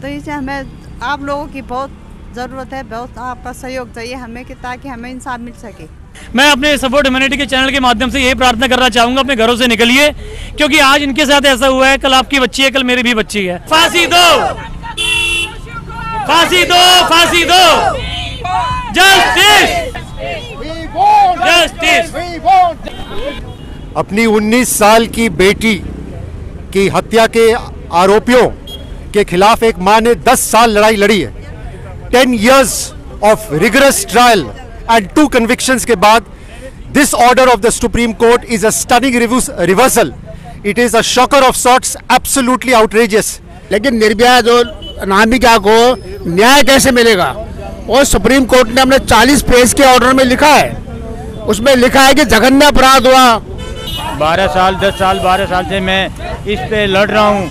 तो इसे हमें आप लोगों की बहुत ज़रूरत है, बहुत आपका सहयोग चाहिए हमें कि ताकि हमें इंसाफ मिल सके। मैं अपने सपोर्ट ह्यूमैनिटी के चैनल के माध्यम से यही प्रार्थना करना चाहूँगा, अपने घरों से निकलिए, क्योंकि आज इनके साथ ऐसा हुआ है, कल आपकी बच्ची है, कल मेरी भी बच्ची है। फांसी दो, फांसी दो, फांसी दो, जस्टिस, जस्टिस। अपनी 19 साल की बेटी की हत्या के आरोपियों के खिलाफ एक मां ने 10 साल लड़ाई लड़ी है। 10 years of rigorous trial and 2 convictions के बाद this order of the Supreme Court is a stunning reversal. It is a shocker of sorts, absolutely outrageous. लेकिन निर्भया जो अनामिका को न्याय कैसे मिलेगा? और सुप्रीम कोर्ट ने अपने 40 पेज के ऑर्डर में लिखा है, उसमें लिखा है कि जघन्य अपराध हुआ। 12 साल 10 साल 12 साल से मैं इस पे लड़ रहा हूँ,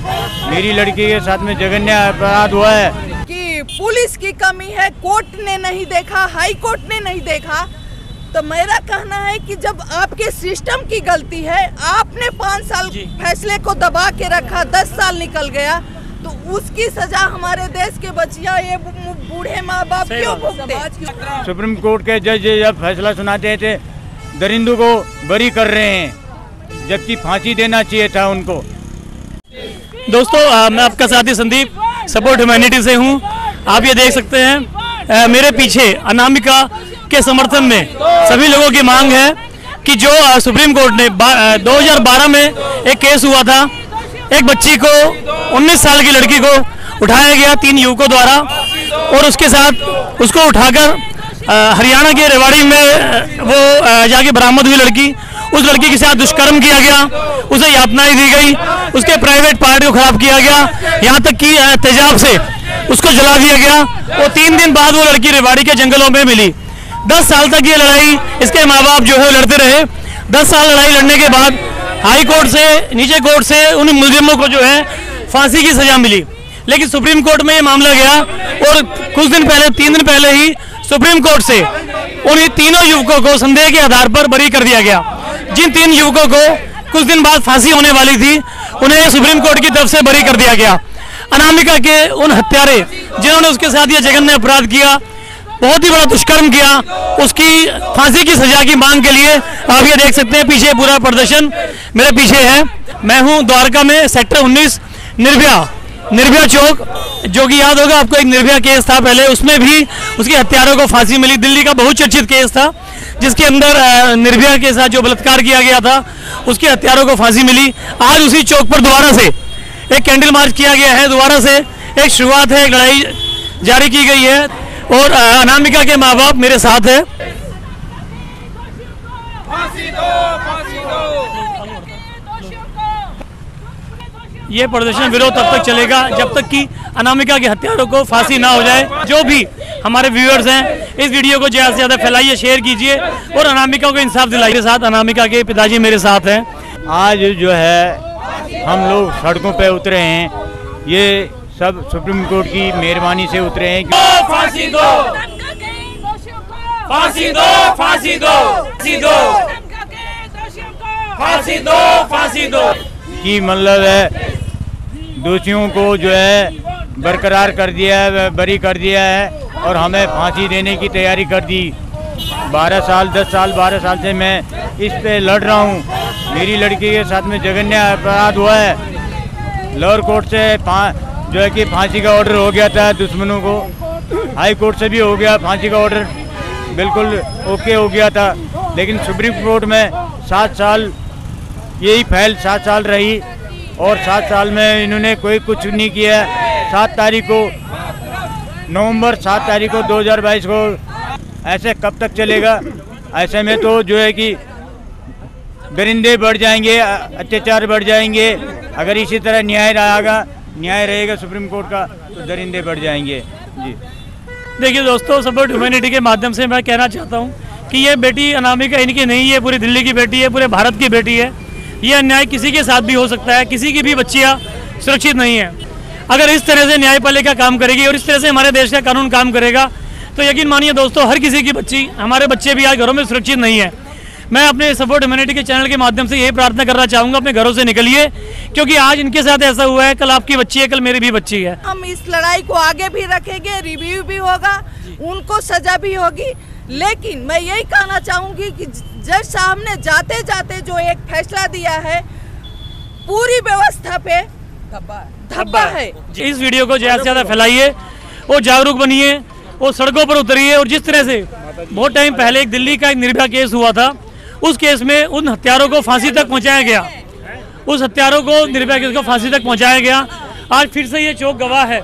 मेरी लड़की के साथ में जघन्य अपराध हुआ है। कि पुलिस की कमी है, कोर्ट ने नहीं देखा, हाई कोर्ट ने नहीं देखा। तो मेरा कहना है कि जब आपके सिस्टम की गलती है, आपने 5 साल फैसले को दबा के रखा, 10 साल निकल गया, तो उसकी सजा हमारे देश के बच्चियां, ये बूढ़े माँ बाप क्यों भुगते? सुप्रीम कोर्ट के जज जब फैसला सुनाते थे, दरिंदों को बरी कर रहे हैं, जबकि फांसी देना चाहिए था उनको। दोस्तों, मैं आपका साथी संदीप सपोर्ट ह्यूमैनिटी से हूं। आप ये देख सकते हैं मेरे पीछे अनामिका के समर्थन में सभी लोगों की मांग है कि जो सुप्रीम कोर्ट ने 2012 में एक केस हुआ था, एक बच्ची को 19 साल की लड़की को उठाया गया 3 युवकों द्वारा, और उसके साथ उसको उठाकर हरियाणा के रेवाड़ी में वो जाके बरामद हुई लड़की, उस लड़की के साथ दुष्कर्म किया गया, उसे यातनाएं दी गई, उसके प्राइवेट पार्ट को खराब किया गया, यहाँ तक कि तेजाब से उसको जला दिया गया। और 3 दिन बाद वो लड़की रेवाड़ी के जंगलों में मिली। 10 साल तक ये लड़ाई इसके माँ बाप जो है लड़ते रहे। 10 साल लड़ाई लड़ने के बाद हाई कोर्ट से, नीचे कोर्ट से उन मुलजिमों को जो है फांसी की सजा मिली, लेकिन सुप्रीम कोर्ट में ये मामला गया और कुछ दिन पहले, 3 दिन पहले ही सुप्रीम कोर्ट से उन तीनों युवकों को संदेह के आधार पर बरी कर दिया गया। जिन 3 युवकों को कुछ दिन बाद फांसी होने वाली थी, उन्हें सुप्रीम कोर्ट की तरफ से बरी कर दिया गया। अनामिका के उन हत्यारे जिन्होंने उसके साथ ये जघन्य अपराध किया, बहुत ही बड़ा दुष्कर्म किया, उसकी फांसी की सजा की मांग के लिए आप ये देख सकते हैं पीछे पूरा प्रदर्शन मेरे पीछे है। मैं हूं द्वारका में, सेक्टर 19 निर्भया चौक, जो कि याद होगा आपको, एक निर्भया केस था पहले, उसमें भी उसके हत्यारों को फांसी मिली। दिल्ली का बहुत चर्चित केस था जिसके अंदर निर्भया के साथ जो बलात्कार किया गया था, उसके हत्यारों को फांसी मिली। आज उसी चौक पर दोबारा से एक कैंडल मार्च किया गया है, दोबारा से एक शुरुआत है, एक लड़ाई जारी की गई है, और अनामिका के माँ बाप मेरे साथ है। ये प्रदर्शन विरोध तब तक चलेगा जब तक कि अनामिका के हत्यारों को फांसी ना हो जाए। जो भी हमारे व्यूअर्स हैं, इस वीडियो को ज़्यादा से ज़्यादा फैलाइए, शेयर कीजिए और अनामिका को इंसाफ दिलाइए। साथ अनामिका के पिताजी मेरे साथ हैं। आज जो है हम लोग सड़कों पे उतरे हैं, ये सब सुप्रीम कोर्ट की मेहरबानी से उतरे हैं। फांसी दो, फांसी दो, फांसी दो, फांसी दो, फांसी दो, फांसी दो की मतलब है दोषियों को जो है बरकरार कर दिया है, बरी कर दिया है, और हमें फांसी देने की तैयारी कर दी। 12 साल 10 साल 12 साल से मैं इस पे लड़ रहा हूँ, मेरी लड़की के साथ में जघन्य अपराध हुआ है। लोअर कोर्ट से जो है कि फांसी का ऑर्डर हो गया था दुश्मनों को, हाई कोर्ट से भी हो गया फांसी का ऑर्डर, बिल्कुल ओके हो गया था, लेकिन सुप्रीम कोर्ट में 7 साल यही फाइल 7 साल रही, और 7 साल में इन्होंने कोई कुछ नहीं किया। 7 तारीख को नवंबर 7 तारीख को 2022 को, ऐसे कब तक चलेगा? ऐसे में तो जो है कि दरिंदे बढ़ जाएंगे, अत्याचार बढ़ जाएंगे। अगर इसी तरह न्याय रहेगा सुप्रीम कोर्ट का, तो दरिंदे बढ़ जाएंगे। जी देखिए दोस्तों, सपोर्ट ह्यूमैनिटी के माध्यम से मैं कहना चाहता हूँ कि ये बेटी अनामिका इनकी नहीं है, पूरी दिल्ली की बेटी है, पूरे भारत की बेटी है। ये अन्याय किसी के साथ भी हो सकता है, किसी की भी बच्चियाँ सुरक्षित नहीं है। अगर इस तरह से न्यायपालिका काम करेगी और इस तरह से हमारे देश का कानून काम करेगा, तो यकीन मानिए दोस्तों, हर किसी की बच्ची, हमारे बच्चे भी आज घरों में सुरक्षित नहीं है। मैं अपने सपोर्ट ह्यूमैनिटी के चैनल के माध्यम से यही प्रार्थना करना चाहूँगा, अपने घरों से निकलिए, क्योंकि आज इनके साथ ऐसा हुआ है, कल आपकी बच्ची है, कल मेरी भी बच्ची है। हम इस लड़ाई को आगे भी रखेंगे, रिव्यू भी होगा, उनको सजा भी होगी। लेकिन मैं यही कहना चाहूँगी कि जज साहब ने जाते जाते जो एक फैसला दिया है, पूरी व्यवस्था पे धब्बा है। इस वीडियो को ज़्यादा से ज़्यादा फैलाइए और जागरूक बनिए और सड़कों पर उतरिए। और जिस तरह से बहुत टाइम पहले एक दिल्ली का एक निर्भया केस हुआ था, उस केस में उन हत्यारों को फांसी तक पहुंचाया गया, उस हत्यारों को निर्भया केस को फांसी तक पहुंचाया गया। आज फिर से ये चौक गवाह है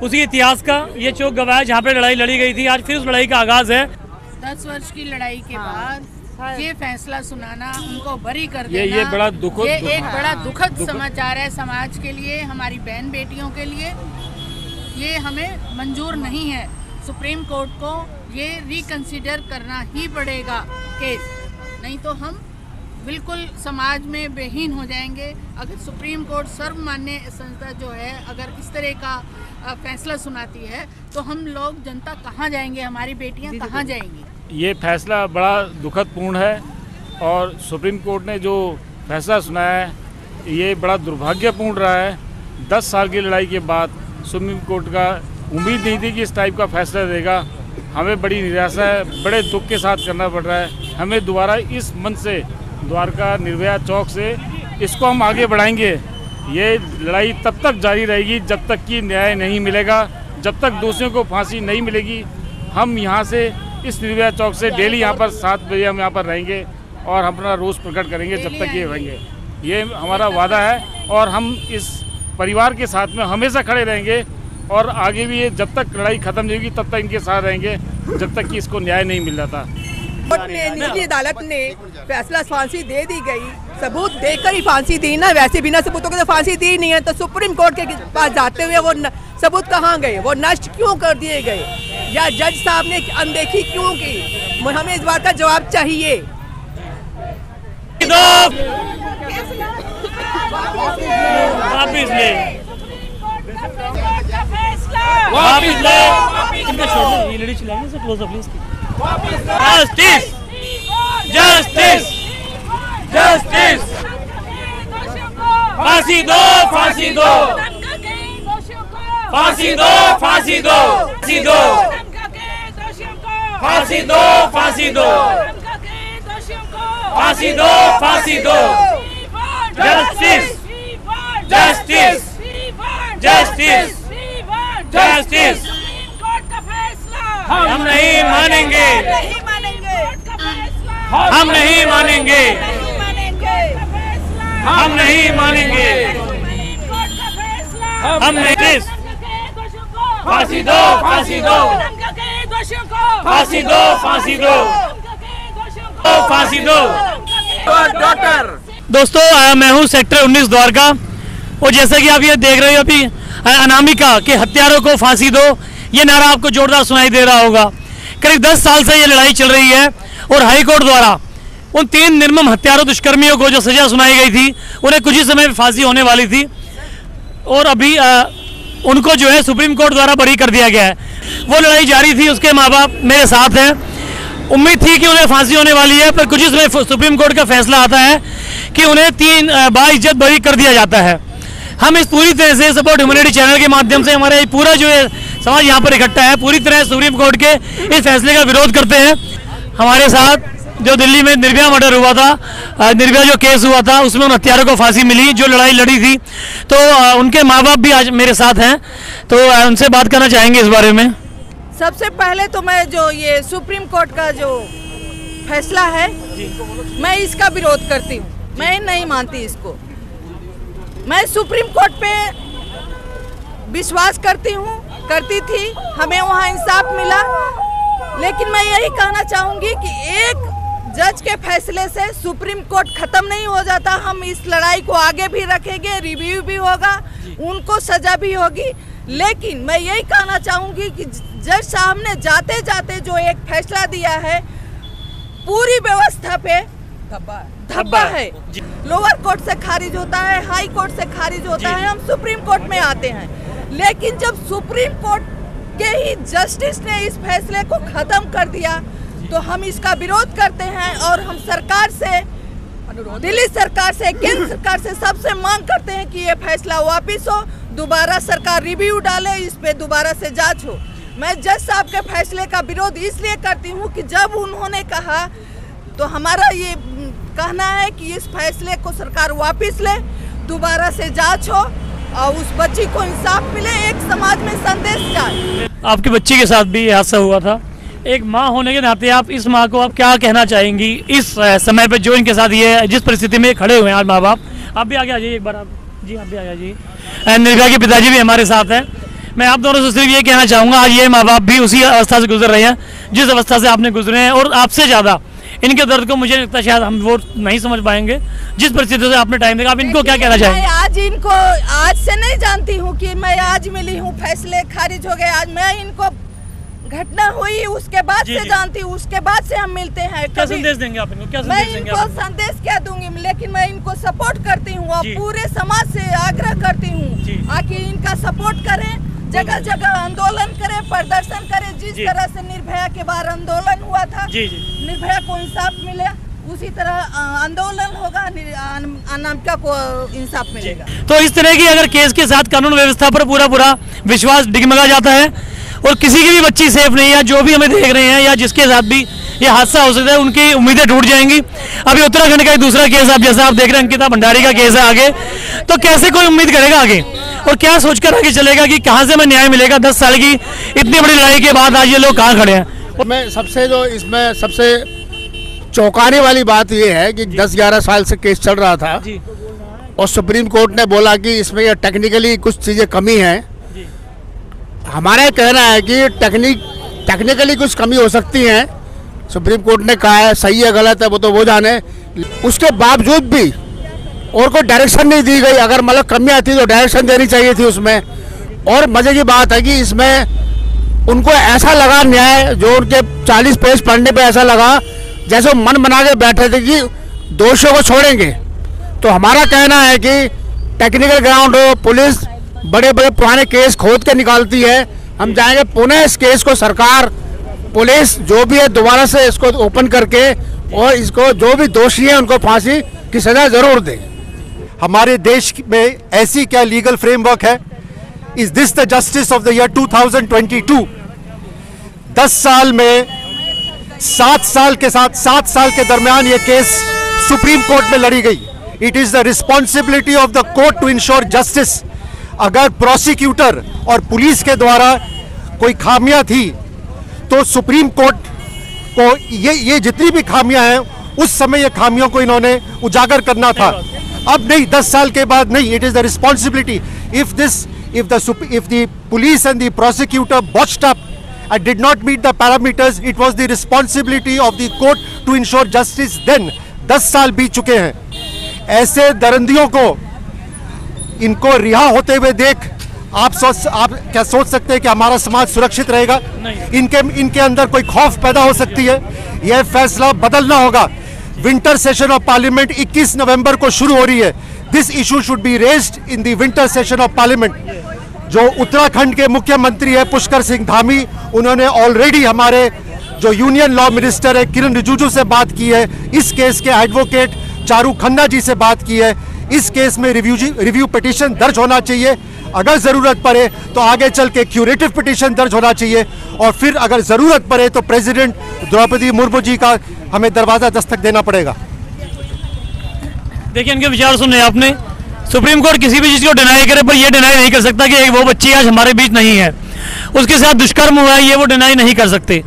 उसी इतिहास का, ये चौक गवाह है जहाँ पे लड़ाई लड़ी गई थी। आज फिर उस लड़ाई का आगाज है। 10 वर्ष की लड़ाई के बाद ये फैसला सुनाना, उनको बरी कर देना, ये बड़ा दुखद, ये एक बड़ा दुखद समाचार है समाज के लिए, हमारी बहन बेटियों के लिए। ये हमें मंजूर नहीं है। सुप्रीम कोर्ट को ये रिकंसिडर करना ही पड़ेगा केस, नहीं तो हम बिल्कुल समाज में बेहीन हो जाएंगे। अगर सुप्रीम कोर्ट सर्वमान्य संस्था जो है अगर इस तरह का फैसला सुनाती है तो हम लोग जनता कहाँ जाएंगे, हमारी बेटियाँ कहाँ जाएंगी। ये फैसला बड़ा दुखदपूर्ण है और सुप्रीम कोर्ट ने जो फैसला सुनाया है ये बड़ा दुर्भाग्यपूर्ण रहा है। 10 साल की लड़ाई के बाद सुप्रीम कोर्ट का उम्मीद नहीं थी कि इस टाइप का फैसला देगा। हमें बड़ी निराशा है, बड़े दुख के साथ करना पड़ रहा है। हमें दोबारा इस मंच से, द्वारका निर्भया चौक से इसको हम आगे बढ़ाएंगे। ये लड़ाई तब तक जारी रहेगी जब तक कि न्याय नहीं मिलेगा, जब तक दोषियों को फांसी नहीं मिलेगी। हम यहाँ से इस निर्भया चौक से डेली यहाँ पर 7 बजे हम यहाँ पर रहेंगे और हम अपना रोष प्रकट करेंगे जब तक ये रहेंगे। ये हमारा वादा है और हम इस परिवार के साथ में हमेशा खड़े रहेंगे और आगे भी ये जब तक लड़ाई खत्म नहीं होगी तब तक इनके साथ रहेंगे, जब तक कि इसको न्याय नहीं मिल रहा था। निचली अदालत ने फैसला फांसी दे दी गई, सबूत देकर ही फांसी दी ना, वैसे बिना सबूतों के तो फांसी दी नहीं है। तो सुप्रीम कोर्ट के पास जाते हुए वो सबूत कहाँ गए, वो नष्ट क्यों कर दिए गए, या जज साहब ने अनदेखी क्यों की? हमें इस बात का जवाब चाहिए। वापिस ले, वापिस ले, ये लड़ी चलाएंगे sir, close up please. Justice, justice, justice, फांसी दो, फांसी दो, फांसी दो, फांसी दो, फांसी दो, फांसी दो, फांसी दो, फांसी दो, फांसी दो, जस्टिस, जस्टिस, जस्टिस, जस्टिस। हम नहीं मानेंगे, हम नहीं मानेंगे, हम नहीं मानेंगे, हम नहीं। फांसी दो, फांसी दो, फांसी दो, फांसी दो, फांसी दो। दोस्तों मैं हूँ सेक्टर 19 द्वारका और जैसा कि आप ये देख रहे हो अभी अनामिका के हत्यारों को फांसी दो, ये नारा आपको जोरदार सुनाई दे रहा होगा। करीब 10 साल से ये लड़ाई चल रही है और हाई कोर्ट द्वारा उन 3 निर्मम हत्यारों दुष्कर्मियों को जो सजा सुनाई गई थी उन्हें कुछ ही समय में फांसी होने वाली थी और अभी उनको जो है सुप्रीम कोर्ट द्वारा बरी कर दिया गया है। वो लड़ाई जारी थी, उसके माँ बाप मेरे साथ हैं। उम्मीद थी कि उन्हें फांसी होने वाली है, पर कुछ ही समय सुप्रीम कोर्ट का फैसला आता है कि उन्हें 3 बाइज्जत बरी कर दिया जाता है। हम इस पूरी तरह से सपोर्ट ह्यूमैनिटी चैनल के माध्यम से हमारा पूरा जो है समाज यहाँ पर इकट्ठा है, पूरी तरह सुप्रीम कोर्ट के इस फैसले का विरोध करते हैं। हमारे साथ जो दिल्ली में निर्भया मर्डर हुआ था, निर्भया जो केस हुआ था उसमें उन हत्यारों को फांसी मिली जो लड़ाई लड़ी थी, तो उनके माँ बाप भी आज मेरे साथ हैं, तो उनसे बात करना चाहेंगे इस बारे में। सबसे पहले तो मैं जो ये सुप्रीम कोर्ट का जो फैसला है मैं इसका विरोध करती हूँ, मैं नहीं मानती इसको। मैं सुप्रीम कोर्ट पे विश्वास करती थी, हमें वहाँ इंसाफ मिला, लेकिन मैं यही कहना चाहूँगी कि एक जज के फैसले से सुप्रीम कोर्ट खत्म नहीं हो जाता। हम इस लड़ाई को आगे भी रखेंगे, रिव्यू भी होगा, उनको सजा भी होगी। लेकिन मैं यही कहना चाहूँगी कि जज साहब ने जाते जाते जो एक फैसला दिया है, पूरी व्यवस्था पे धब्बा है। लोअर कोर्ट से खारिज होता है, हाई कोर्ट से खारिज होता है, हम सुप्रीम कोर्ट में आते हैं। लेकिन जब सुप्रीम कोर्ट के ही जस्टिस ने इस फैसले को खत्म कर दिया तो हम इसका विरोध करते हैं और हम सरकार से, दिल्ली सरकार से, केंद्र सरकार से सबसे मांग करते हैं कि ये फैसला वापिस हो, दोबारा सरकार रिव्यू डाले, इस पे दोबारा से जांच हो। मैं जज साहब के फैसले का विरोध इसलिए करती हूँ कि जब उन्होंने कहा तो हमारा ये कहना है कि इस फैसले को सरकार वापिस ले, दोबारा से जांच हो और उस बच्ची को इंसाफ मिले, एक समाज में संदेश जाए। आपकी बच्ची के साथ भी ये हादसा हुआ था, एक माँ होने के नाते आप इस माँ को आप क्या कहना चाहेंगी इस समय पे जो इनके साथ ये जिस परिस्थिति में खड़े हुए हैं आज माँ बाप? आप भी आगे आ जाइए एक बार, आप जी आप भी आ जाइए। निर्भया के पिताजी भी हमारे साथ हैं। मैं आप दोनों से सिर्फ ये कहना चाहूँगा, आज ये माँ बाप भी उसी अवस्था से गुजर रहे हैं जिस अवस्था से आपने गुजरे हैं, और आपसे ज़्यादा इनके दर्द को मुझे लगता है शायद हम वो नहीं समझ पाएंगे जिस परिस्थिति से आपने टाइम देखा। आप इनको क्या कहना चाहेंगे? मैं आज इनको आज से नहीं जानती हूँ कि मैं आज मिली हूँ, फैसले खारिज हो गए आज, मैं इनको घटना हुई उसके बाद से जानती हूँ, उसके बाद से हम मिलते हैं। क्या संदेश देंगे आप इनको? क्या मैं संदेश देंगे? इनको संदेश क्या दूंगी, लेकिन मैं इनको सपोर्ट करती हूँ और पूरे समाज से आग्रह करती हूँ आकि इनका सपोर्ट करें, जगह जगह आंदोलन करें, प्रदर्शन करें। जिस तरह से निर्भया के बाद आंदोलन हुआ था, निर्भया को इंसाफ मिले, उसी तरह आंदोलन होगा, अनामिका को इंसाफ मिलेगा। तो इस तरह की अगर केस के साथ कानून व्यवस्था पर पूरा विश्वास डिगमगा जाता है और किसी की भी बच्ची सेफ नहीं है, जो भी हमें देख रहे हैं या जिसके साथ भी ये हादसा हो सकता है, उनकी उम्मीदें टूट जाएंगी। अभी उत्तराखंड का एक दूसरा केस आप जैसा आप देख रहे हैं, अंकिता भंडारी का केस है आगे, तो कैसे कोई उम्मीद करेगा आगे और क्या सोचकर आगे चलेगा कि कहाँ से हमें न्याय मिलेगा? 10 साल की इतनी बड़ी लड़ाई के बाद आज ये लोग कहाँ खड़े हैं? और मैं सबसे जो इसमें सबसे चौंकाने वाली बात ये है कि 10-11 साल से केस चल रहा था और सुप्रीम कोर्ट ने बोला कि इसमें ये टेक्निकली कुछ चीज़ें कमी हैं। हमारा कहना है कि टेक्निकली कुछ कमी हो सकती है, सुप्रीम कोर्ट ने कहा है, सही है गलत है वो तो वो जाने। उसके बावजूद भी और कोई डायरेक्शन नहीं दी गई। अगर मतलब कमियाँ थी तो डायरेक्शन देनी चाहिए थी उसमें। और मजे की बात है कि इसमें उनको ऐसा लगा न्याय, जो उनके 40 पेज पढ़ने पे ऐसा लगा जैसे वो मन बना के बैठे थे कि दोषियों को छोड़ेंगे। तो हमारा कहना है कि टेक्निकल ग्राउंड हो, पुलिस बड़े बड़े पुराने केस खोद के निकालती है, हम जाएंगे पुनः इस केस को सरकार, पुलिस जो भी है दोबारा से इसको ओपन करके और इसको जो भी दोषी है उनको फांसी की सजा जरूर दे। हमारे देश में ऐसी क्या लीगल फ्रेमवर्क है? Is this the justice of the year 2022? 10 साल में 7 साल के दरमियान ये केस सुप्रीम कोर्ट में लड़ी गई। It is the responsibility of the court to ensure justice. अगर प्रोसिक्यूटर और पुलिस के द्वारा कोई खामियां थी तो सुप्रीम कोर्ट को ये जितनी भी खामियां हैं उस समय ये खामियों को इन्होंने उजागर करना था, अब नहीं, 10 साल के बाद नहीं। It is the responsibility if the police and the prosecutor botched up and did not meet the parameters, it was the responsibility of the court to ensure justice then। 10 साल बीत चुके हैं। ऐसे दरिंदियों को इनको रिहा होते हुए देख आप क्या सोच सकते हैं कि हमारा समाज सुरक्षित रहेगा? इनके अंदर कोई खौफ पैदा हो सकती है। यह फैसला बदलना होगा। विंटर सेशन ऑफ पार्लियामेंट 21 नवंबर को शुरू हो रही है। This issue should be raised in the winter session of parliament. जो उत्तराखंड के मुख्यमंत्री है पुष्कर सिंह धामी, उन्होंने ऑलरेडी हमारे जो यूनियन लॉ मिनिस्टर है किरण रिजिजू से बात की है, इस केस के एडवोकेट चारू खन्ना जी से बात की है। इस केस में रिव्यू पिटीशन दर्ज होना चाहिए। अगर ज़रूरत पड़े तो आगे चल के क्यूरेटिव पिटीशन दर्ज होना चाहिए और फिर अगर ज़रूरत पड़े तो प्रेसिडेंट द्रौपदी मुर्मू जी का हमें दरवाज़ा दस्तक देना पड़ेगा। देखिए, इनके विचार सुने आपने। सुप्रीम कोर्ट किसी भी चीज़ को डिनाई करे, पर यह डिनाई नहीं कर सकता कि एक वो बच्ची आज हमारे बीच नहीं है, उसके साथ दुष्कर्म हुआ है, ये वो डिनाई नहीं कर सकते।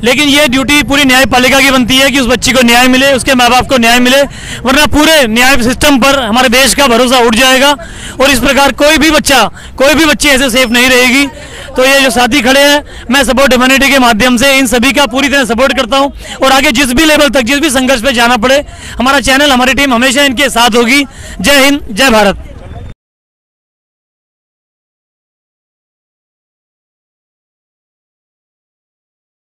लेकिन ये ड्यूटी पूरी न्यायपालिका की बनती है कि उस बच्ची को न्याय मिले, उसके माँ बाप को न्याय मिले, वरना पूरे न्याय सिस्टम पर हमारे देश का भरोसा उठ जाएगा और इस प्रकार कोई भी बच्ची ऐसे सेफ नहीं रहेगी। तो ये जो साथी खड़े हैं, मैं सपोर्ट ह्यूमैनिटी के माध्यम से इन सभी का पूरी तरह सपोर्ट करता हूं और आगे जिस भी लेवल तक, जिस भी संघर्ष पे जाना पड़े, हमारा चैनल, हमारी टीम हमेशा इनके साथ होगी। जय हिंद, जय भारत।